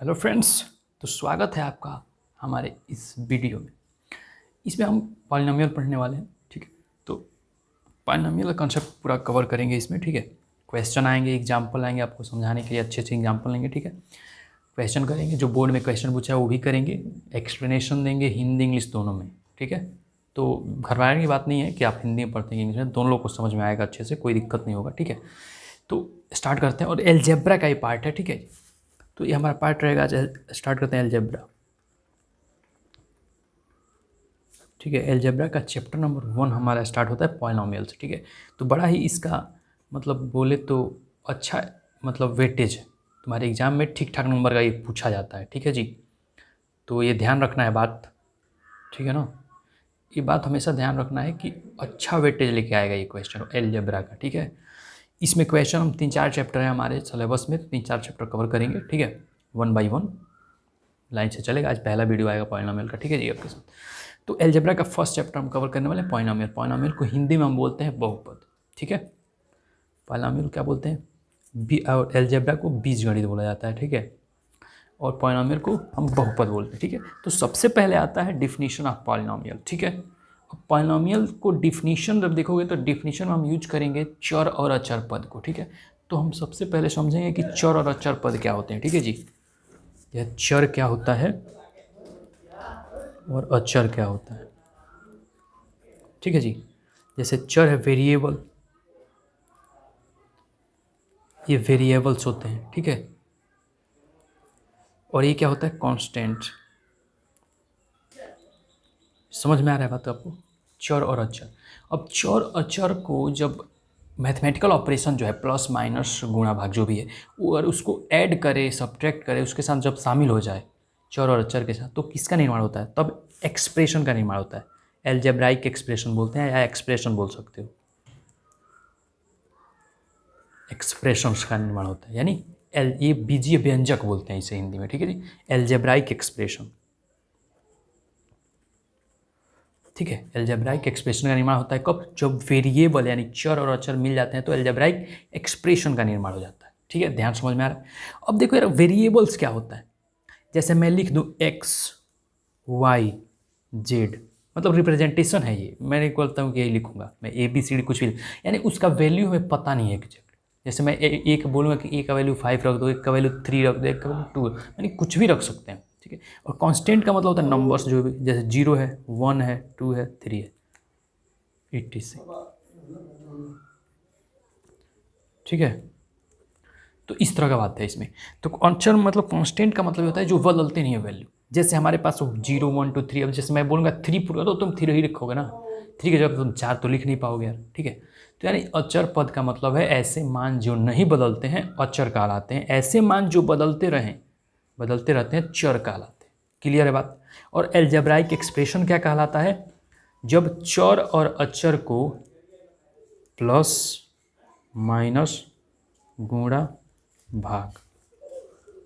Hello friends. तो स्वागत है आपका हमारे इस वीडियो में। इसमें हम पॉलिनोमियल पढ़ने वाले हैं। ठीक है, तो पॉलिनोमियल का कॉन्सेप्ट पूरा कवर करेंगे इसमें। ठीक है, क्वेश्चन आएंगे, एग्जांपल आएंगे, आपको समझाने के लिए अच्छे अच्छे एग्जांपल लेंगे। ठीक है, क्वेश्चन करेंगे, जो बोर्ड में क्वेश्चन पूछा है वो भी करेंगे, एक्सप्लेनेशन देंगे हिंदी इंग्लिश दोनों में। ठीक है, तो घबराने की बात नहीं है कि आप हिंदी में पढ़ते हैं इंग्लिश में, दोनों लोग को समझ में आएगा अच्छे से, कोई दिक्कत नहीं होगा। ठीक है, तो स्टार्ट करते हैं। और एलजेब्रा का ही पार्ट है। ठीक है, तो ये हमारा पार्ट रहेगा। स्टार्ट करते हैं एलजेब्रा। ठीक है, एलजेब्रा का चैप्टर नंबर 1 हमारा स्टार्ट होता है पॉलिनोमियल से। ठीक है, तो बड़ा ही इसका मतलब बोले तो अच्छा मतलब वेटेज है, तुम्हारे एग्जाम में ठीक ठाक नंबर का ये पूछा जाता है। ठीक है जी, तो ये ध्यान रखना है बात। ठीक है ना, ये बात हमेशा ध्यान रखना है कि अच्छा वेटेज लेके आएगा ये क्वेश्चन एलजेब्रा का। ठीक है, इसमें क्वेश्चन हम 3-4 चैप्टर है हमारे सिलेबस में, 3-4 चैप्टर कवर करेंगे। ठीक है, 1 बाई 1 लाइन से चलेगा। आज पहला वीडियो आएगा पॉलिनोमियल का। ठीक है जी, आपके साथ। तो एलजेब्रा का फर्स्ट चैप्टर हम कवर करने वाले हैं पॉलिनोमियल। पॉलिनोमियल को हिंदी में हम बोलते हैं बहुपद। ठीक है, पॉलिनोमियल क्या बोलते हैं, और एलजेब्रा को बीजगणित बोला जाता है। ठीक है, और पॉलिनोमियल को हम बहुपद बोलते हैं। ठीक है, तो सबसे पहले आता है डिफिनीशन ऑफ पॉलिनोमियल। ठीक है, पॉलिनोमियल को डिफिनीशन जब देखोगे तो डिफिनीशन में हम यूज करेंगे चर और अचर पद को। ठीक है, तो हम सबसे पहले समझेंगे कि चर और अचर पद क्या होते हैं। ठीक है जी, यह चर क्या होता है और अचर क्या होता है। ठीक है जी, जैसे चर है वेरिएबल, ये वेरिएबल्स होते हैं। ठीक है, और ये क्या होता है कांस्टेंट। समझ में आ रहा है बात आपको, चर और अचर। अब चर अचर को जब मैथमेटिकल ऑपरेशन जो है प्लस माइनस गुणा भाग जो भी है वो अगर उसको ऐड करे सब्ट्रैक्ट करे उसके साथ जब शामिल हो जाए चर और अचर के साथ, तो किसका निर्माण होता है, तब एक्सप्रेशन का निर्माण होता है। एल्जेब्राइक एक्सप्रेशन बोलते हैं या एक्सप्रेशन बोल सकते हो, एक्सप्रेशंस का निर्माण होता है। यानी ये बीजीय व्यंजक बोलते हैं इसे हिंदी में। ठीक है जी, एल्जेब्राइक एक्सप्रेशन। ठीक है, एल्जेब्राइक एक्सप्रेशन का निर्माण होता है कब, जब वेरिएबल यानी चर और अचर मिल जाते हैं तो एल्जेब्राइक एक्सप्रेशन का निर्माण हो जाता है। ठीक है, ध्यान समझ में आ रहा है। अब देखो यार वेरिएबल्स क्या होता है, जैसे मैं लिख दूँ एक्स वाई जेड, मतलब रिप्रेजेंटेशन है ये, मैं नहीं बोलता हूँ कि यही लिखूंगा मैं ए बी सी डी कुछ भी, यानी उसका वैल्यू हमें पता नहीं है एग्जैक्ट। जैसे मैं एक बोलूँगा कि ए का वैल्यू 5 रख दो, एक का वैल्यू 3 रख दो, एक का वैल्यू 2, यानी कुछ भी रख सकते हैं। ठीक है, और कांस्टेंट का मतलब होता है नंबर्स जो भी, जैसे 0 है 1 है 2 है 3 है etc। ठीक है, तो इस तरह का बात है इसमें। तो अचर मतलब कांस्टेंट का मतलब होता है जो बदलते नहीं है वैल्यू। जैसे हमारे पास 0 1 2 3, अब जैसे मैं बोलूँगा 3 पूरा तो तुम 3 ही लिखोगे ना, 3 की जगह तुम 4 तो लिख नहीं पाओगे यार। ठीक है, तो यानी अचर पद का मतलब है ऐसे मान जो नहीं बदलते हैं अचर कहलाते हैं, ऐसे मान जो बदलते रहते हैं चर कहलाते हैं। क्लियर है बात। और एल्जेब्राइक एक्सप्रेशन क्या कहलाता है, जब चर और अचर को प्लस माइनस गुणा भाग,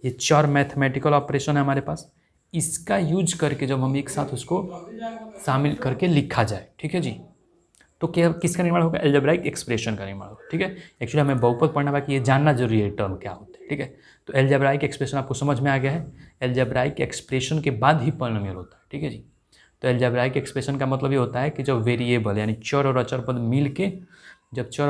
ये चार मैथमेटिकल ऑपरेशन है हमारे पास, इसका यूज करके जब हम एक साथ उसको शामिल करके लिखा जाए। ठीक है जी, तो क्या किसका निर्माण होगा, एल्जेब्राइक एक्सप्रेशन का निर्माण होगा। ठीक है, एक्चुअली हमें बहुपद पढ़ना बाकी ये जानना जरूरी है टर्म क्या होते हैं। ठीक है, तो एल्जेब्राइक एक्सप्रेशन आपको समझ में आ गया है। एल्जेब्राइक एक्सप्रेशन के बाद ही पॉलिनोमियल होता है। ठीक है जी, तो एल्जेब्राइक एक्सप्रेशन का मतलब ये होता है कि जब वेरिएबल यानी चर और अचर पद मिल के जब चर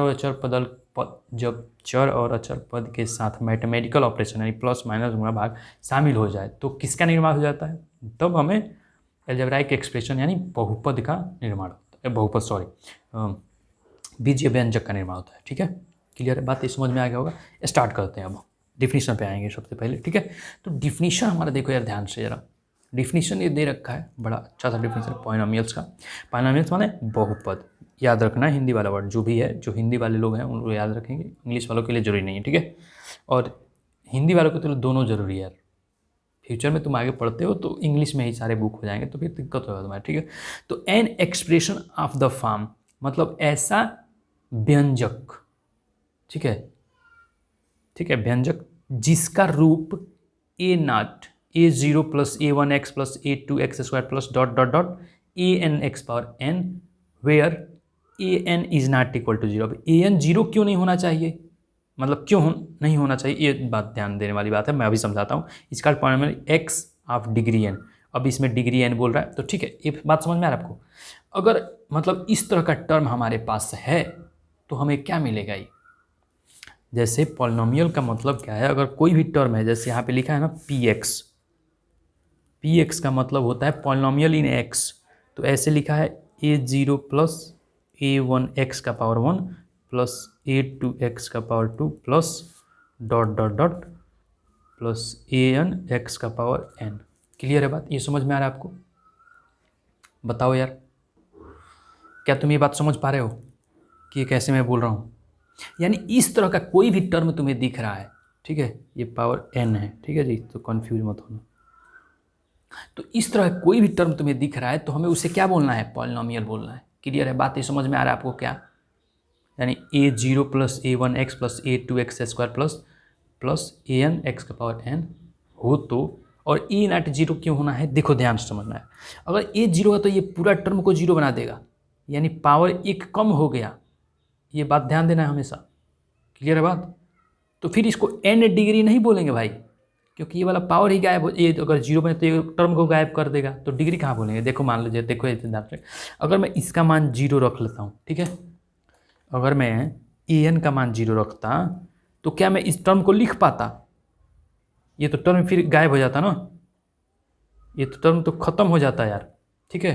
और अचर पद के साथ मैथमेटिकल ऑपरेशन यानी प्लस माइनस गुणा भाग शामिल हो जाए तो किसका निर्माण हो जाता है, तब हमें एल्जेब्राइक एक्सप्रेशन यानी बहुपद का निर्माण होता है, बहुपद सॉरी बीजीय व्यंजक का निर्माण होता है। ठीक है, क्लियर है बात, ये समझ में आ गया होगा। स्टार्ट करते हैं, अब डिफिनीशन पे आएंगे सबसे पहले। ठीक है, तो डिफिनीशन हमारा देखो यार ध्यान से जरा, डिफिनीशन ये दे रखा है, बड़ा अच्छा सा डिफिनीशन पॉलिनोमियल्स का। पॉलिनोमियल्स माने बहुपद, याद रखना है हिंदी वाला वर्ड जो भी है, जो हिंदी वाले लोग हैं उनको याद रखेंगे, इंग्लिश वालों के लिए जरूरी नहीं है। ठीक है, और हिंदी वालों के लिए दोनों जरूरी है यार, फ्यूचर में तुम आगे पढ़ते हो तो इंग्लिश में ही सारे बुक हो जाएंगे तो फिर दिक्कत होगा तुम्हारे। ठीक है, तो an expression of the form मतलब ऐसा व्यंजक। ठीक है, ठीक है, व्यंजक जिसका रूप A0 plus A1x plus A2x² plus dot dot dot AN(x power n) where AN is not equal to 0। अब AN 0 क्यों नहीं होना चाहिए, मतलब क्यों नहीं होना चाहिए, ये बात ध्यान देने वाली बात है, मैं अभी समझाता हूँ। इसका polynomial x of degree n, अब इसमें डिग्री एन बोल रहा है, तो ठीक है, ये बात समझ में आ रहा है आपको। अगर मतलब इस तरह का टर्म हमारे पास है तो हमें क्या मिलेगा, ये जैसे पॉलिनोमियल का मतलब क्या है, अगर कोई भी टर्म है, जैसे यहाँ पे लिखा है ना पी एक्स का मतलब होता है पॉलिनोमियल इन एक्स, तो ऐसे लिखा है a0 प्लस a1 एक्स का पावर 1 प्लस a2 एक्स का power 2 plus dot dot dot plus an x का पावर n। क्लियर है बात, ये समझ में आ रहा है आपको? बताओ यार, क्या तुम ये बात समझ पा रहे हो कि ये कैसे मैं बोल रहा हूँ? यानी इस तरह का कोई भी टर्म तुम्हें दिख रहा है, ठीक है, ये पावर n है, ठीक है जी, तो कन्फ्यूज मत होना। तो इस तरह कोई भी टर्म तुम्हें दिख रहा है तो हमें उसे क्या बोलना है, पॉलिनोमियल बोलना है। क्लियर है बात, ये समझ में आ रहा है आपको क्या? यानी a0 plus a1 x plus a2 x square plus an x का पावर n हो तो, और a नॉट जीरो क्यों होना है, देखो ध्यान से समझना है। अगर a जीरो है तो ये पूरा टर्म को जीरो बना देगा, यानी पावर एक कम हो गया, ये बात ध्यान देना है हमेशा। क्लियर है बात? तो फिर इसको n डिग्री नहीं बोलेंगे भाई, क्योंकि ये वाला पावर ही गायब हो, ये अगर जीरो बने तो ये टर्म को गायब कर देगा, तो डिग्री कहाँ बोलेंगे। देखो मान लीजिए, देखो ये ध्यान से, अगर मैं इसका मान जीरो रख लेता हूँ, ठीक है, अगर मैं an का मान जीरो रखता तो क्या मैं इस टर्म को लिख पाता? ये तो टर्म फिर गायब हो जाता ना, ये तो टर्म तो खत्म हो जाता यार, ठीक है।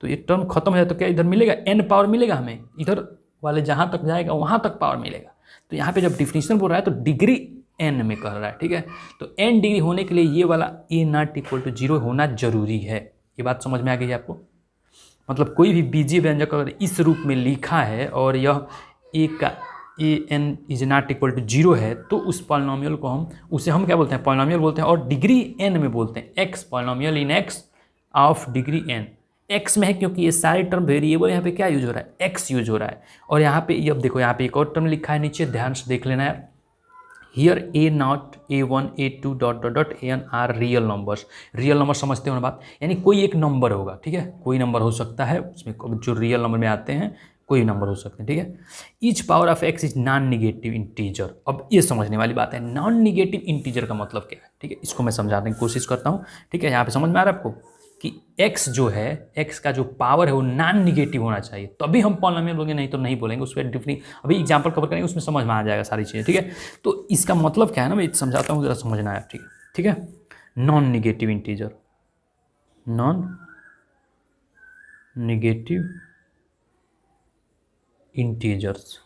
तो ये टर्म खत्म हो जाता तो क्या इधर मिलेगा, n पावर मिलेगा हमें, इधर वाले जहाँ तक जाएगा वहाँ तक पावर मिलेगा। तो यहाँ पे जब डिफिनीशन बोल रहा है तो डिग्री n में कह रहा है, ठीक है। तो n डिग्री होने के लिए ये वाला a not equal to zero होना जरूरी है। ये बात समझ में आ गई है आपको? मतलब कोई भी बीजीय व्यंजक अगर इस रूप में लिखा है और यह a का an is not equal to zero है, तो उस पॉलिनोमियल को उसे हम क्या बोलते हैं, पॉलिनोमियल बोलते हैं, और डिग्री n में बोलते हैं x, polynomial in x of degree n। x में है क्योंकि ये सारे टर्म वेरिएबल यहाँ पे क्या यूज हो रहा है, x यूज हो रहा है। और यहाँ पे अब देखो, यहाँ पे एक और टर्म लिखा है नीचे, ध्यान से देख लेना है। Here a naught a1 a2 dot dot dot an are real numbers. Real number समझते हो ना बात, यानी कोई एक नंबर होगा, ठीक है, कोई नंबर हो सकता है उसमें, जो रियल नंबर में आते हैं कोई नंबर हो सकते हैं, ठीक है। Each power of x is non negative integer. अब ये समझने वाली बात है, नॉन निगेटिव इंटीजर का मतलब क्या है, ठीक है, इसको मैं समझाने की कोशिश करता हूँ, ठीक है। यहाँ पे समझ में आ रहा है आपको कि x जो है, x का जो पावर है वो नॉन निगेटिव होना चाहिए, तभी हम पॉलिनोमियल बोलेंगे, नहीं तो नहीं बोलेंगे। उस पर डिफरेंट अभी एग्जांपल कवर करेंगे, उसमें समझ में आ जाएगा सारी चीज़ें, ठीक है। तो इसका मतलब क्या है ना, मैं समझाता हूँ, जरा समझना है, ठीक है, ठीक है। Non negative integer, non negative integers,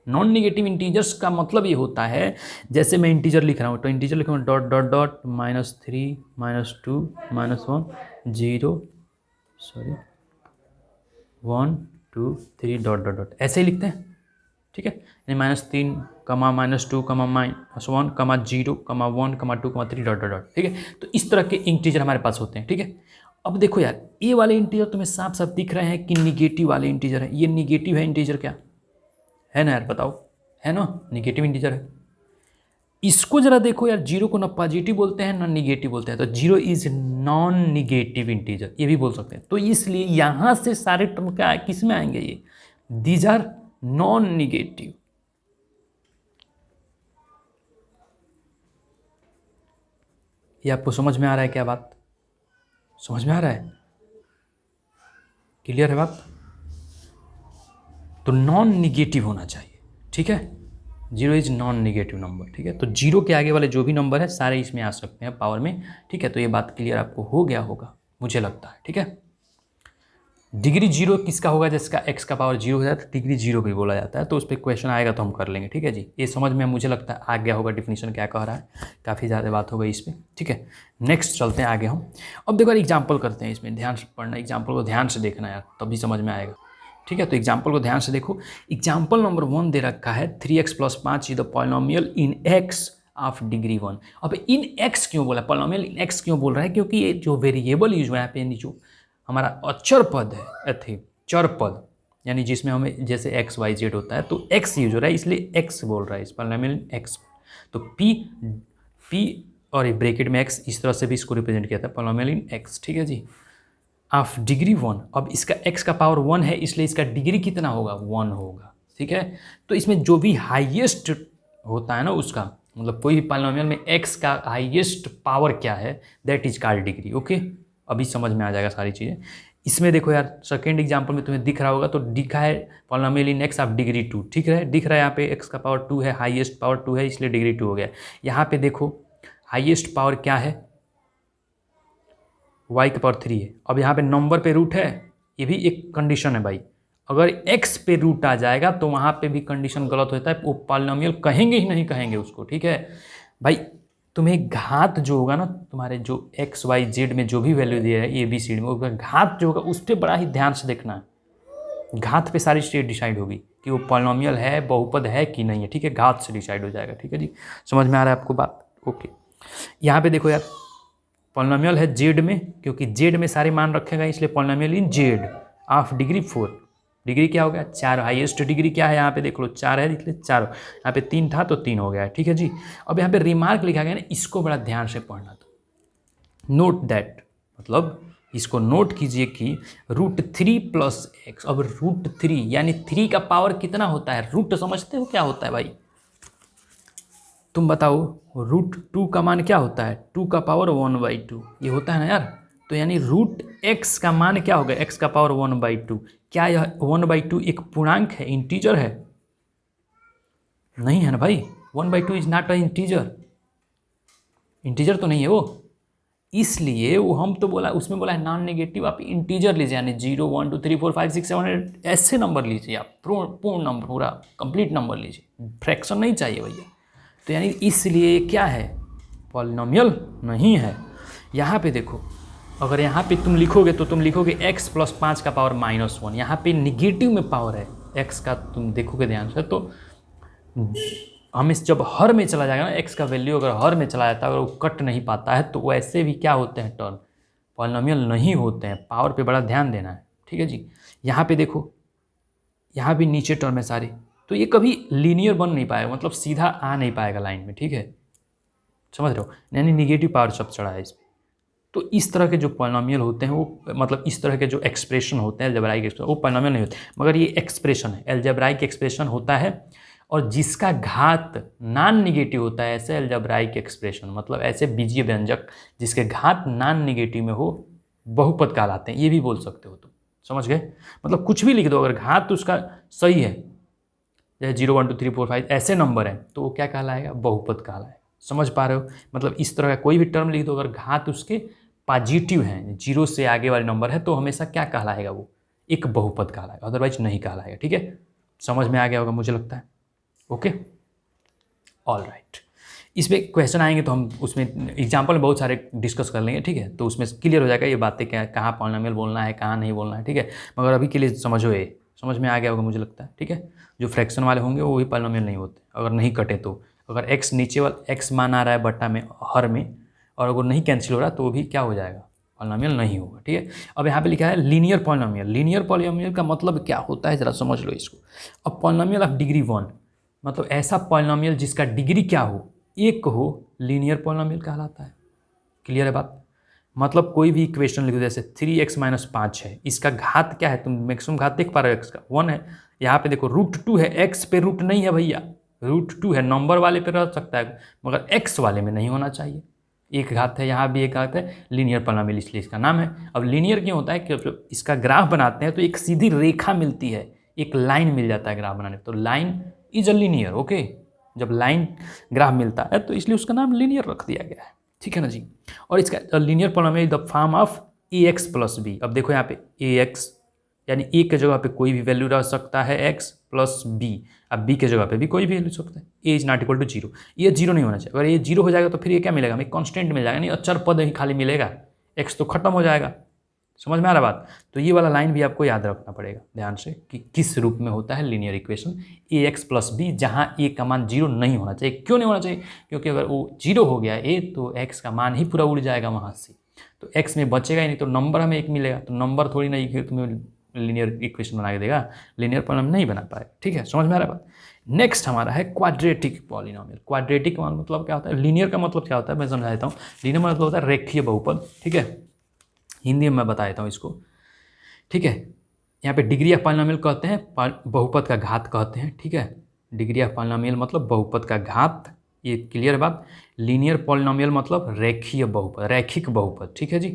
non negative integers का मतलब ये होता है, जैसे मैं इंटीजर लिख रहा हूँ तो इंटीजर लिखूँगा dot dot dot -3 -2 -1 0 1 2 3 dot dot dot, ऐसे ही लिखते हैं, ठीक है। यानी -3 कमा -2 कमा -1 कमा 0 कमा 1 कमा 2 कमा 3 डॉट डॉट डॉट, ठीक है। तो इस तरह के इंटीजर हमारे पास होते हैं, ठीक है। अब देखो यार, ये वाले इंटीजर तुम्हें साफ साफ दिख रहे हैं कि निगेटिव वाले इंटीजर है, ये निगेटिव है इंटीजर, क्या है ना यार, बताओ, है ना, निगेटिव इंटीजर है। इसको जरा देखो यार, जीरो को ना पॉजिटिव बोलते हैं ना निगेटिव बोलते हैं, तो zero is non negative integer, ये भी बोल सकते हैं। तो इसलिए यहां से सारे टर्म क्या किस में आएंगे, ये दीज आर नॉन निगेटिव। ये आपको समझ में आ रहा है क्या बात? समझ में आ रहा है? क्लियर है बात? तो नॉन निगेटिव होना चाहिए, ठीक है। Zero is non negative number, ठीक है। तो जीरो के आगे वाले जो भी नंबर है सारे इसमें आ सकते हैं पावर में, ठीक है। तो ये बात क्लियर आपको हो गया होगा, मुझे लगता है, ठीक है। डिग्री जीरो किसका होगा, जिसका x का पावर जीरो हो जाता है, डिग्री जीरो भी बोला जाता है। तो उस पर क्वेश्चन आएगा तो हम कर लेंगे, ठीक है जी। ये समझ में मुझे लगता है आ गया होगा, डिफिनीशन क्या कह रहा है, काफ़ी ज़्यादा बात हो गई इस पर, ठीक है। नेक्स्ट चलते हैं आगे हम। अब देखो एग्जाम्पल करते हैं, इसमें ध्यान से पढ़ना, एग्जाम्पल को ध्यान से देखना यार, तभी समझ में आएगा, ठीक है। तो एग्जाम्पल को ध्यान से देखो। एग्जाम्पल नंबर 1 दे रखा है 3x + 5 is the polynomial in x of degree 1। अब इन x क्यों बोला, पॉलिनोमियल इन x क्यों बोल रहा है, क्योंकि ये जो वेरिएबल यूज हुआ है यहाँ पे, जो हमारा अचर पद है, चर पद, यानी जिसमें हमें जैसे x y z होता है तो x यूज हो रहा है, इसलिए x बोल रहा है इस पॉलिनोमियल x। तो p और ब्रैकेट में x, इस तरह से भी इसको रिप्रेजेंट किया था, पॉलिनोमियल इन x, ठीक है जी, ऑफ डिग्री 1। अब इसका x का पावर 1 है, इसलिए इसका डिग्री कितना होगा, 1 होगा, ठीक है। तो इसमें जो भी हाईएस्ट होता है ना उसका, मतलब कोई भी पॉलिनोमियल में x का हाईएस्ट पावर क्या है, that is called degree. Okay, अभी समझ में आ जाएगा सारी चीज़ें। इसमें देखो यार, सेकेंड एग्जाम्पल में तुम्हें दिख रहा होगा, तो दिखा है polynomial in x of degree 2, ठीक है, दिख रहा है यहाँ पे x का पावर 2 है, हाईएस्ट पावर 2 है, इसलिए डिग्री 2 हो गया। यहाँ पे देखो हाईएस्ट पावर क्या है, y का पावर 3 है। अब यहाँ पे नंबर पे रूट है, ये भी एक कंडीशन है भाई, अगर x पे रूट आ जाएगा तो वहाँ पे भी कंडीशन गलत होता है, वो पॉलिनोमियल कहेंगे ही नहीं कहेंगे उसको, ठीक है भाई। तुम्हें घात जो होगा ना, तुम्हारे जो x y z में जो भी वैल्यू दिया है ए बी सी डी में, उसका घात जो होगा उस पर बड़ा ही ध्यान से देखना है। घात पे सारी चीज़ें डिसाइड होगी कि वो पॉलिनोमियल है, बहुपद है कि नहीं है, ठीक है, घात से डिसाइड हो जाएगा, ठीक है जी। समझ में आ रहा है आपको बात? ओके, यहाँ पे देखो यार, पॉलिनोमियल है जेड में, क्योंकि जेड में सारे मान रखेगा, इसलिए polynomial in Z of degree 4। Degree क्या हो गया? 4। हाईएस्ट डिग्री क्या है यहाँ पे देख लो, 4 है, इसलिए 4। यहाँ पे 3 था तो 3 हो गया, ठीक है जी। अब यहाँ पे रिमार्क लिखा गया ना, इसको बड़ा ध्यान से पढ़ना। तो नोट दैट, मतलब इसको नोट कीजिए कि √3 + x। अब √3 यानी 3 का पावर कितना होता है? रूट समझते हो क्या होता है भाई? तुम बताओ, √2 का मान क्या होता है? 2 का पावर 1/2, ये होता है ना यार। तो यानी √x का मान क्या होगा? x का पावर 1/2। क्या यह 1/2 एक पूर्णांक है, इंटीजर है? नहीं है ना भाई, 1/2 is not a integer, integer तो नहीं है वो। इसलिए वो हम तो बोला, उसमें बोला है नॉन नेगेटिव, आप इंटीजर लीजिए, यानी 0 1 2 3 4 5 6 7 8 ऐसे नंबर लीजिए आप, पूर्ण नंबर, पूरा कंप्लीट नंबर लीजिए, फ्रैक्शन नहीं चाहिए भैया। तो यानी इसलिए क्या है? पॉलिनोमियल नहीं है। यहाँ पे देखो, अगर यहाँ पे तुम लिखोगे तो तुम लिखोगे x + 5 का पावर -1, यहाँ पे निगेटिव में पावर है x का, तुम देखोगे ध्यान से तो हमें जब हर में चला जाएगा ना, x का वैल्यू अगर हर में चला जाता है, अगर वो कट नहीं पाता है, तो वैसे भी क्या होते हैं? टर्म पॉलिनोमियल नहीं होते हैं। पावर पे बड़ा ध्यान देना है, ठीक है जी। यहाँ पे देखो, यहाँ भी नीचे टर्म है सारी, तो ये कभी लीनियर बन नहीं पाएगा, मतलब सीधा आ नहीं पाएगा लाइन में, ठीक है, समझ रहे हो? यानी निगेटिव पावर सब चढ़ा है इसमें। तो इस तरह के जो पॉलिनोमियल होते हैं वो, मतलब इस तरह के जो एक्सप्रेशन होते हैं अलजेब्राइक एक्सप्रेशन, वो पॉलिनोमियल नहीं होते, मगर ये एक्सप्रेशन है, अलजेब्राइक एक्सप्रेशन होता है। और जिसका घात नॉन निगेटिव होता है, ऐसे अलजेब्राइक एक्सप्रेशन, मतलब ऐसे बीजीय व्यंजक जिसके घात नॉन निगेटिव में हो, बहुपद कहलाते हैं। ये भी बोल सकते हो तुम, समझ गए? मतलब कुछ भी लिख दो, अगर घात उसका सही है, जैसे 0 1 2 3 4 5 ऐसे नंबर हैं, तो वो क्या कहलाएगा? बहुपद कहलाएगा। समझ पा रहे हो? मतलब इस तरह का कोई भी टर्म लिख दो, अगर घात उसके पॉजिटिव हैं, 0 से आगे वाले नंबर है, तो हमेशा क्या कहलाएगा? वो एक बहुपद कहलाएगा, अदरवाइज नहीं कहलाएगा, ठीक है। समझ में आ गया होगा मुझे लगता है। Okay, all right. इसमें क्वेश्चन आएंगे तो हम उसमें एग्जाम्पल में बहुत सारे डिस्कस कर लेंगे, ठीक है, तो उसमें क्लियर हो जाएगा ये बातें, क्या कहाँ पॉलिनोमियल बोलना है, कहाँ नहीं बोलना है, ठीक है। मगर अभी के लिए समझो, ये समझ में आ गया होगा मुझे लगता है, ठीक है। जो फ्रैक्शन वाले होंगे वो भी पॉलिनोमियल नहीं होते, अगर नहीं कटे तो। अगर x नीचे वाला x मान आ रहा है बट्टा में, हर में, और अगर नहीं कैंसिल हो रहा तो भी क्या हो जाएगा? पॉलिनोमियल नहीं होगा, ठीक है। अब यहाँ पे लिखा है लीनियर पॉलिनोमियल। लीनियर पॉलिनोमियल का मतलब क्या होता है, जरा समझ लो इसको। अब पॉलिनोमियल ऑफ डिग्री 1, मतलब ऐसा पॉलिनोमियल जिसका डिग्री क्या हो? 1 हो, लीनियर पॉलिनोमियल कहलाता है। क्लियर है बात? मतलब कोई भी इक्वेशन लिख दो, जैसे 3x - 5 है, इसका घात क्या है? तुम मैक्सिमम घात देख पा रहे हो, x का 1 है। यहाँ पे देखो √2 है, x पे रूट नहीं है भैया, √2 है, नंबर वाले पे रह सकता है, मगर x वाले में नहीं होना चाहिए। एक घात है, यहाँ भी एक घात है, लीनियर पॉलिनोमियल इसलिए इसका नाम है। अब लीनियर क्यों होता है? कि इसका ग्राफ बनाते हैं तो एक सीधी रेखा मिलती है, एक लाइन मिल जाता है ग्राफ बनाने, तो line is a linear. Okay, जब लाइन ग्राफ मिलता है तो इसलिए उसका नाम लीनियर रख दिया गया है, ठीक है ना जी। और इसका linear polynomial the form of ax + b। अब देखो यहाँ पे ax यानी a के जगह पे कोई भी वैल्यू रह सकता है x + b, अब b के जगह पे भी कोई भी वैल्यू सकता है। a is not equal to 0, ये 0 नहीं होना चाहिए। अगर ये 0 हो जाएगा तो फिर ये क्या मिलेगा? हमें कॉन्स्टेंट मिल जाएगा, नहीं अचर पद ही खाली मिलेगा, x तो खत्म हो जाएगा। समझ में आ रहा बात? तो ये वाला लाइन भी आपको याद रखना पड़ेगा ध्यान से, कि किस रूप में होता है लीनियर इक्वेशन, ax + b, जहाँ a का मान 0 नहीं होना चाहिए। क्यों नहीं होना चाहिए? क्योंकि अगर वो 0 हो गया a, तो x का मान ही पूरा उड़ जाएगा वहाँ से, तो x में बचेगा ही नहीं, तो नंबर हमें 1 मिलेगा, तो नंबर थोड़ी नहीं तुम्हें लीनियर इक्वेशन बना के देगा, लीनियर पॉलिनोमियल नहीं बना पाएगा, ठीक है। समझ में आ रहा है बात? नेक्स्ट हमारा है क्वाड्रेटिक पॉलिनोमियल। क्वाड्रेटिक मतलब क्या होता है? लीनियर का मतलब क्या होता है मैं समझा देता हूँ। लीनियर मतलब होता है रेखीय बहुपद, ठीक है, हिंदी में मैं बता देता हूँ इसको, ठीक है। यहाँ पे डिग्री ऑफ पॉलिनोमियल कहते हैं, बहुपद का घात कहते हैं, ठीक है। डिग्री ऑफ पॉलिनोमियल मतलब बहुपद का घात, ये क्लियर बात। लीनियर पॉलिनोमियल मतलब रेखीय बहुपद, रैखिक बहुपद, ठीक है जी।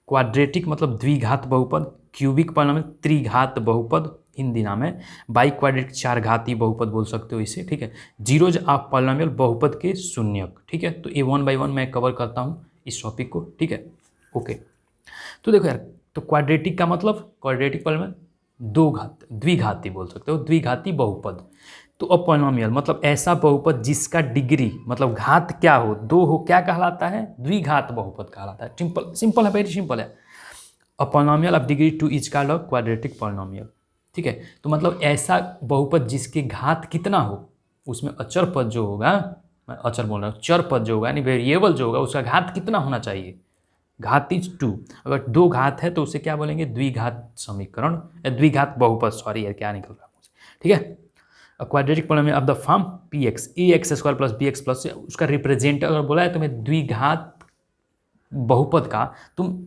क्वाड्रेटिक मतलब द्विघात बहुपद, क्यूबिक पॉलिनोमियल त्रिघात बहुपद हिंदी नाम है, बाई क्वाड्रेटिक चार घाती बहुपद बोल सकते हो इसे, ठीक है। जीरोज ऑफ पॉलिनोमियल बहुपद के शून्यक, ठीक है। तो ये 1 by 1 मैं कवर करता हूँ इस टॉपिक को, ठीक है, ओके। तो देखो यार, तो क्वाड्रेटिक का मतलब क्वाड्रेटिक पॉलिनोमियल दो घात, द्विघाती बोल सकते हो, द्विघाती बहुपद। तो अब पॉलिनोमियल मतलब ऐसा बहुपद जिसका डिग्री मतलब घात क्या हो, दो हो, क्या कहलाता है, द्विघात बहुपद कहलाता है। सिंपल सिंपल है, वेरी सिंपल है। A polynomial of degree 2 is called a quadratic polynomial, ठीक है। तो मतलब ऐसा बहुपद जिसके घात कितना हो, उसमें अचर पद जो होगा, मैं अचर बोल रहा हूँ, चर पद जो होगा यानी वेरिएबल जो होगा, उसका घात कितना होना चाहिए, घात इज 2। अगर दो घात है तो उसे क्या बोलेंगे, द्विघात समीकरण, द्विघात बहुपद, सॉरी यार क्या निकल रहा है मुझे, ठीक है। Quadratic polynomial of the form p x a x square plus b x plus, उसका रिप्रेजेंट अगर बोला है तुम्हें द्विघात बहुपद का, तुम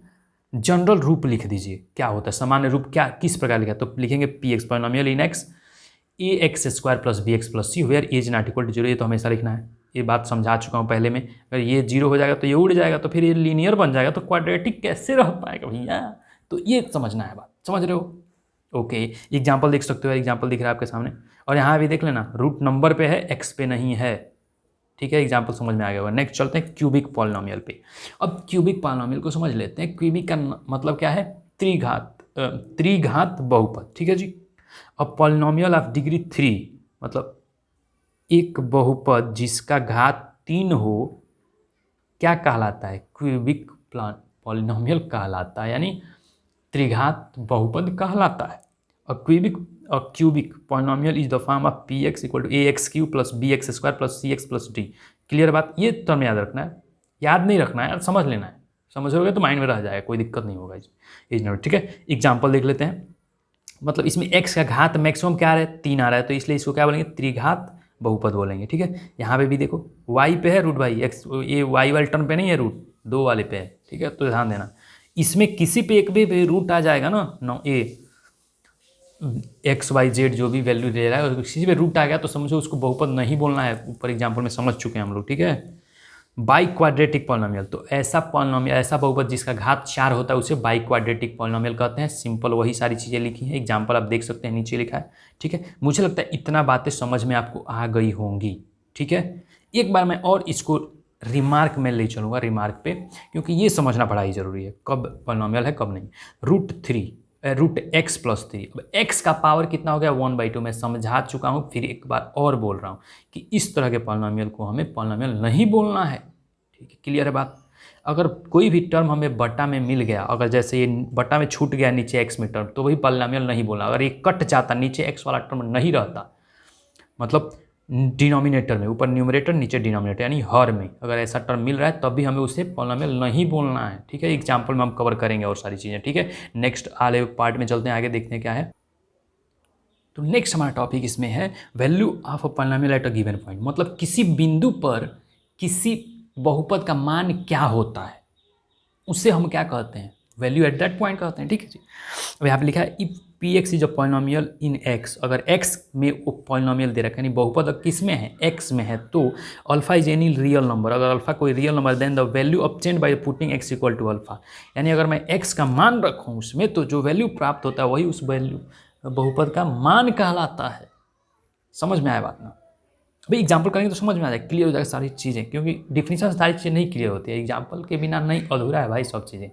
जनरल रूप लिख दीजिए, क्या होता है सामान्य रूप, क्या किस प्रकार लिखा, तो लिखेंगे p x polynomial in x a x square plus b x plus c where as not equal to zero, ये तो हमेशा लिखना है, ये बात समझा चुका हूँ पहले में। अगर ये जीरो हो जाएगा तो ये उड़ जाएगा, तो फिर ये लीनियर बन जाएगा, तो क्वाड्रेटिक कैसे रह पाएगा भैया, तो ये समझना है बात, समझ रहे हो, ओके। एग्जाम्पल देख सकते हो, एग्जाम्पल दिख रहा है आपके सामने, और यहाँ भी देख लेना, रूट नंबर पे है, एक्स पे नहीं है, ठीक है। एग्जाम्पल समझ में आ गया होगा। नेक्स्ट चलते हैं क्यूबिक पॉलिनोमियल पे। अब क्यूबिक पॉलिनोमियल को समझ लेते हैं। क्यूबिक का मतलब क्या है, त्रिघात बहुपद, ठीक है जी। अब पॉलिनोमियल ऑफ डिग्री 3 मतलब एक बहुपद जिसका घात 3 हो, क्या कहलाता है, क्यूबिक पॉलिनोमियल कहलाता है, यानी त्रिघात बहुपद कहलाता है। और cubic polynomial is the form of P x equal to a x cube plus b x square plus c x plus d. Clear बात, ये टर्म याद रखना है, याद नहीं रखना है, समझ लेना है, समझोगे तो माइंड में रह जाएगा, कोई दिक्कत नहीं होगा इस नोट, ठीक है। एग्जाम्पल देख लेते हैं। मतलब इसमें x का घात मैक्सिमम क्या आ रहा है, 3 आ रहा है, तो इसलिए इसको क्या बोलेंगे, त्रिघात बहुपद बोलेंगे, ठीक है। यहाँ पे भी देखो y पे है रूट भाई, x ये y वाले टर्म पे नहीं है, रूट 2 वाले पे है, ठीक है। तो ध्यान देना, इसमें किसी पे एक भी रूट आ जाएगा ना, नो ए एक्स वाई जेड जो भी वैल्यू दे रहा है, किसी पे रूट आ गया तो समझो उसको बहुपद नहीं बोलना है, ऊपर एग्जाम्पल में समझ चुके हैं हम लोग, ठीक है। बाई क्वाड्रेटिक पॉलिनोमियल, तो ऐसा पॉलिनोमियल, ऐसा बहुपद जिसका घात 4 होता है उसे बाई क्वाड्रेटिक पॉलिनोमियल कहते हैं। सिंपल वही सारी चीज़ें लिखी हैं, एग्जाम्पल आप देख सकते हैं, नीचे लिखा है, ठीक है। मुझे लगता है इतना बातें समझ में आपको आ गई होंगी, ठीक है। एक बार मैं और इसको रिमार्क में ले चलूँगा, रिमार्क पे, क्योंकि ये समझना बड़ा ही जरूरी है, कब पॉलिनोमियल है कब नहीं। रूट एक्स प्लस 3, अब एक्स का पावर कितना हो गया, 1/2, मैं समझा चुका हूँ, फिर एक बार और बोल रहा हूँ कि इस तरह के पॉलिनोमियल को हमें पॉलिनोमियल नहीं बोलना है, ठीक है, क्लियर है बात। अगर कोई भी टर्म हमें बटा में मिल गया, अगर जैसे ये बटा में छूट गया नीचे एक्स में टर्म, तो वही पॉलिनोमियल नहीं बोलना। अगर ये कट जाता, नीचे एक्स वाला टर्म नहीं रहता, मतलब डिनोमिनेटर में, ऊपर न्यूमरेटर नीचे डिनोमिनेटर, यानी हर में अगर ऐसा टर्म मिल रहा है तब भी हमें उसे पॉलिनोमियल नहीं बोलना है, ठीक है। एग्जाम्पल में हम कवर करेंगे और सारी चीज़ें, ठीक है। नेक्स्ट आगे पार्ट में चलते हैं, आगे देखते हैं क्या है। तो नेक्स्ट हमारा टॉपिक इसमें है value of a polynomial at a given point, मतलब किसी बिंदु पर किसी बहुपद का मान क्या होता है, उसे हम क्या कहते हैं, वैल्यू एट दैट पॉइंट कहते हैं, ठीक है जी। अब यहाँ पे लिखा है if P x is a polynomial in x, अगर एक्स में वो पॉलिनोमियल दे रखा है, यानी बहुपद किस में है, एक्स में है, तो alpha is any real number, अगर अल्फा कोई real number, then the value obtained by putting x equal to alpha, यानी अगर मैं एक्स का मान रखूँ उसमें, तो जो वैल्यू प्राप्त होता है वही उस वैल्यू बहुपद का मान कहलाता है। समझ में आया बात ना, अभी एग्जाम्पल करेंगे तो समझ में आ जाएगा, क्लियर हो जाएगा सारी चीज़ें, क्योंकि डिफिनीशन सारी चीज़ें नहीं क्लियर होती है, एग्जाम्पल के बिना नहीं, अधूरा है भाई सब चीज़ें,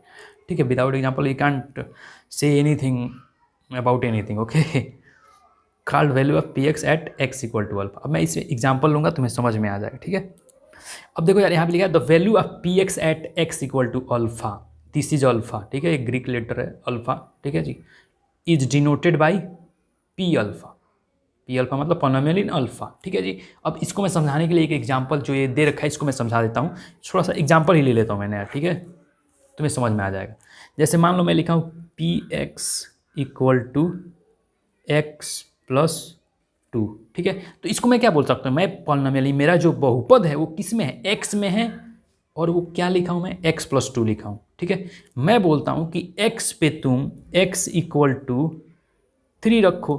ठीक है। Without example you can't say anything about anything, okay. Called value of P x at x equal to alpha. अब मैं इसमें एग्जाम्पल लूँगा, तुम्हें समझ में आ जाएगा, ठीक है। अब देखो यार, यहाँ पे लिखा है the value of P x at x equal to alpha, this is alpha, ठीक है, एक ग्रीक लेटर है अल्फा, ठीक है जी, is denoted by P alpha, P alpha मतलब पॉलिनोमियल इन अल्फा, ठीक है जी। अब इसको मैं समझाने के लिए एक एग्जाम्पल जो ये दे रखा है इसको मैं समझा देता हूँ, थोड़ा सा एग्जाम्पल ही ले लेता हूँ मैंने यार, ठीक है, तुम्हें समझ में आ जाएगा। जैसे मान लो मैं लिखा हूँ p x equal to x plus 2, ठीक है। तो इसको मैं क्या बोल सकता हूँ, मैं पॉलिनोमियल, मेरा जो बहुपद है वो किस में है, एक्स में है, और वो क्या लिखा हूँ मैं, x प्लस 2 लिखा हूँ, ठीक है। मैं बोलता हूँ कि x पे तुम x इक्वल टू 3 रखो,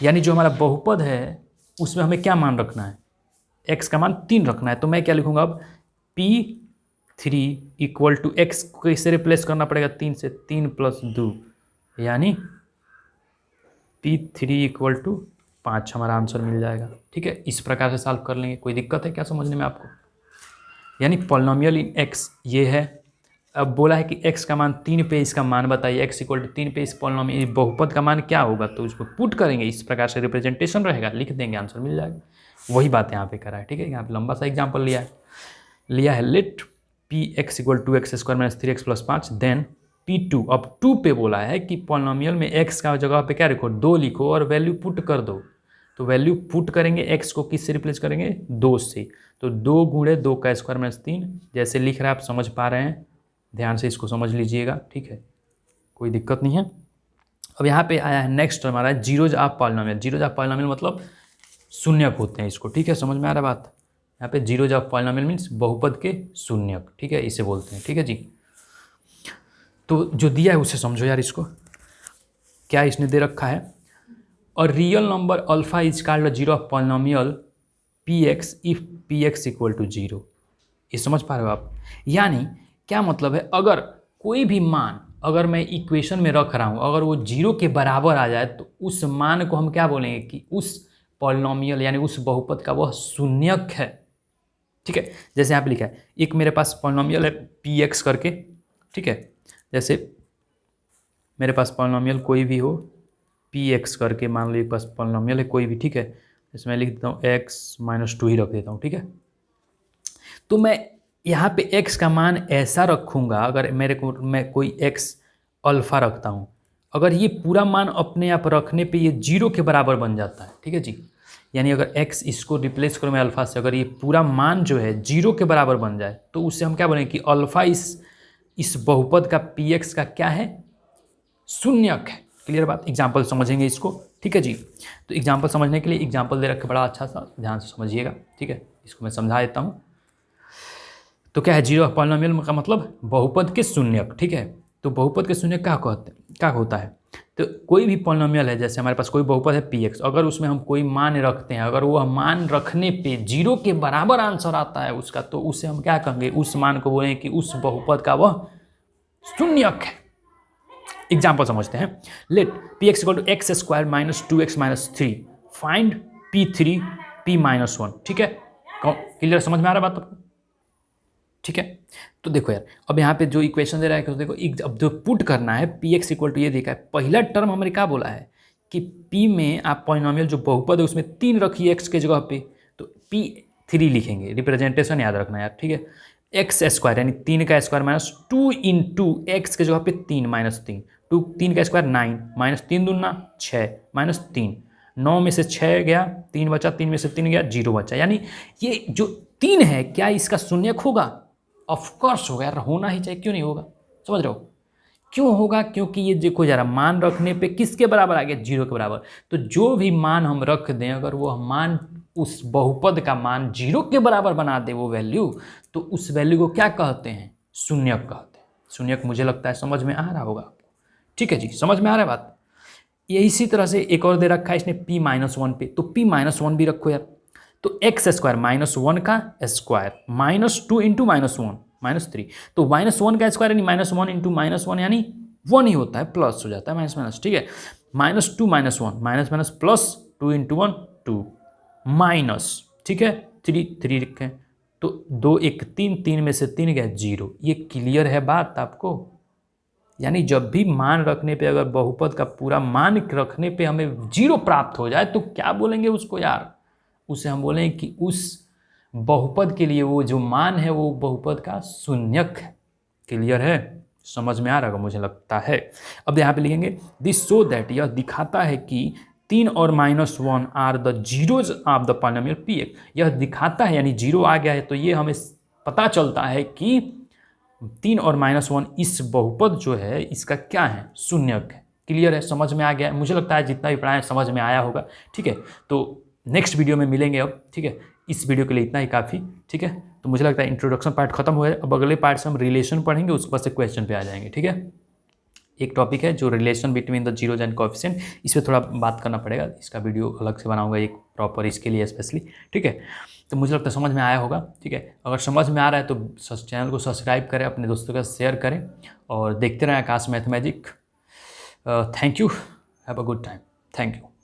यानी जो हमारा बहुपद है उसमें हमें क्या मान रखना है, x का मान 3 रखना है। तो मैं क्या लिखूंगा अब, P3 इक्वल टू एक्स को कैसे रिप्लेस करना पड़ेगा, 3 से, 3 + 2 यानी P3 इक्वल टू 5 हमारा आंसर मिल जाएगा। ठीक है, इस प्रकार से सॉल्व कर लेंगे। कोई दिक्कत है क्या समझने में आपको? यानी पॉलिनोमियल इन x ये है। अब बोला है कि x का मान 3 पे, इसका मान बताइए, x इक्वल टू 3 पे इस पॉलिनोमियल बहुपद का मान क्या होगा, तो उसको पुट करेंगे, इस प्रकार से रिप्रेजेंटेशन रहेगा, लिख देंगे, आंसर मिल जाएगा। वही बात यहाँ पे करा है। ठीक है, यहाँ पे लंबा सा एग्जाम्पल लिया है let px equal to x² - 3x + 5 then P2। अब 2 पे बोला है कि पॉलिनोमियल में x का जगह पे क्या लिखो, 2 लिखो और वैल्यू पुट कर दो। तो वैल्यू पुट करेंगे, x को किससे रिप्लेस करेंगे, 2 से। तो 2 × 2 का स्क्वायर - 3 जैसे लिख रहा है, आप समझ पा रहे हैं, ध्यान से इसको समझ लीजिएगा। ठीक है, कोई दिक्कत नहीं है। अब यहाँ पे आया है नेक्स्ट टर्म आ रहा है zeros of polynomial. Zeros of polynomial मतलब शून्यक होते हैं इसको। ठीक है, समझ में आ रहा है बात? यहाँ पे जीरोज ऑफ पॉलिनोमियल मीन्स बहुपद के शून्यक। ठीक है, इसे बोलते हैं। ठीक है जी, तो जो दिया है उसे समझो यार। इसको क्या इसने दे रखा है, और real number alpha is called zero of polynomial px if px equal to 0। ये समझ पा रहे हो आप? यानी क्या मतलब है, अगर कोई भी मान अगर मैं इक्वेशन में रख रहा हूँ, अगर वो 0 के बराबर आ जाए तो उस मान को हम क्या बोलेंगे कि उस पॉलिनोमियल यानी उस बहुपद का वह शून्यक है। ठीक है, जैसे यहाँ पे लिखा है, एक मेरे पास पॉलिनोमियल है px करके। ठीक है, जैसे मेरे पास पॉलिनोमियल कोई भी हो px करके, मान लो एक पास पॉलिनोमियल है कोई भी। ठीक है, इसमें लिख देता हूँ x - 2 ही रख देता हूँ। ठीक है, तो मैं यहाँ पे x का मान ऐसा रखूँगा, अगर मैं कोई x अल्फ़ा रखता हूँ, अगर ये पूरा मान अपने आप रखने पे ये 0 के बराबर बन जाता है। ठीक है जी, यानी अगर x इसको रिप्लेस करो मैं अल्फ़ा से, अगर ये पूरा मान जो है 0 के बराबर बन जाए तो उससे हम क्या बोलेंगे कि अल्फ़ा इस बहुपद का px का क्या है, शून्यक है। क्लियर बात? एग्जाम्पल समझेंगे इसको। ठीक है जी, तो एग्जाम्पल समझने के लिए एग्जाम्पल दे रखे बड़ा अच्छा सा, ध्यान से समझिएगा। ठीक है, इसको मैं समझा देता हूँ। तो क्या है, जीरो पॉलिनोमियल का मतलब बहुपद के शून्यक। ठीक है, तो बहुपद के शून्यक क्या होता है, तो कोई भी पॉलिनोमियल है, जैसे हमारे पास कोई बहुपद है px, अगर उसमें हम कोई मान रखते हैं, अगर वह मान रखने पे 0 के बराबर आंसर आता है उसका, तो उसे हम क्या कहेंगे, उस मान को बोलेंगे कि उस बहुपद का वह शून्यक है। एग्जाम्पल समझते हैं, let px equal to x² - 2x - 3 find p3 p - 1। ठीक है, क्लियर, समझ में आ रहा है बात आपको? ठीक है, तो देखो यार, अब यहाँ पे जो इक्वेशन दे रहा है कि देखो, अब जो पुट करना है px इक्वल टू ये देखा है, पहला टर्म हमारे क्या बोला है कि p में आप पॉलिनोमियल जो बहुपद है उसमें 3 रखिए x के जगह पे, तो p3 लिखेंगे, रिप्रेजेंटेशन याद रखना यार। ठीक है, x² यानी 3 का स्क्वायर - 2 × x के जगह पे 3 - 3, 3 का स्क्वायर 9 - 3 दूना 6 - 3, 9 में से 6 गया, 3 बचा, 3 में से 3 गया, 0 बचा। यानी ये जो 3 है क्या इसका शून्यक होगा? ऑफकोर्स होगा यार, होना ही चाहिए, क्यों नहीं होगा? समझ रहे हो क्यों होगा? क्योंकि ये देखो जरा, मान रखने पे किसके बराबर आ गया, 0 के बराबर। तो जो भी मान हम रख दें, अगर वो मान उस बहुपद का मान 0 के बराबर बना दे वो वैल्यू, तो उस वैल्यू को क्या कहते हैं, शून्यक कहते हैं। शून्यक मुझे लगता है समझ में आ रहा होगा आपको। ठीक है जी, समझ में आ रहा है बात? ये इसी तरह से एक और दे रखा है इसने p - 1 पे, तो p - 1 भी रखो यार। तो x² - 1 का स्क्वायर -2 × -1 -3, तो -1 का स्क्वायर यानी -1 × -1 यानी 1 ही होता है, प्लस हो जाता है माइनस माइनस। ठीक है, -2 - 1 माइनस प्लस 2 × 1 2 माइनस, ठीक है, 3 रखें, तो 2 1 3, 3 में से 3 गया 0। ये क्लियर है बात आपको? यानी जब भी मान रखने पे, अगर बहुपद का पूरा मान रखने पे हमें 0 प्राप्त हो जाए तो क्या बोलेंगे उसको यार, उसे हम बोलेंगे कि उस बहुपद के लिए वो जो मान है वो बहुपद का शून्यक है। क्लियर है? समझ में आ रहा होगा मुझे लगता है। अब यहाँ पे लिखेंगे दिस सो दैट, यह दिखाता है कि 3 और -1 are the zeros of the polynomial px। यह दिखाता है यानी 0 आ गया है, तो ये हमें पता चलता है कि 3 और -1 इस बहुपद जो है इसका क्या है, शून्यक है। क्लियर है? समझ में आ गया? मुझे लगता है जितना भी पढ़ाया समझ में आया होगा। ठीक है, तो नेक्स्ट वीडियो में मिलेंगे अब। ठीक है, इस वीडियो के लिए इतना ही काफ़ी। ठीक है, तो मुझे लगता है इंट्रोडक्शन पार्ट खत्म हुआ है, अब अगले पार्ट से हम रिलेशन पढ़ेंगे, उसके बाद से क्वेश्चन पे आ जाएंगे। ठीक है। एक टॉपिक है जो relation between the zeros and coefficient, इस पर थोड़ा बात करना पड़ेगा, इसका वीडियो अलग से बनाऊंगा एक प्रॉपर इसके लिए स्पेशली, ठीक है। तो मुझे लगता है समझ में आया होगा, ठीक है। अगर समझ में आ रहा है तो चैनल को सब्सक्राइब करें, अपने दोस्तों के साथ शेयर करें और देखते रहें Aakash math magic. Thank you, have a good time, thank you.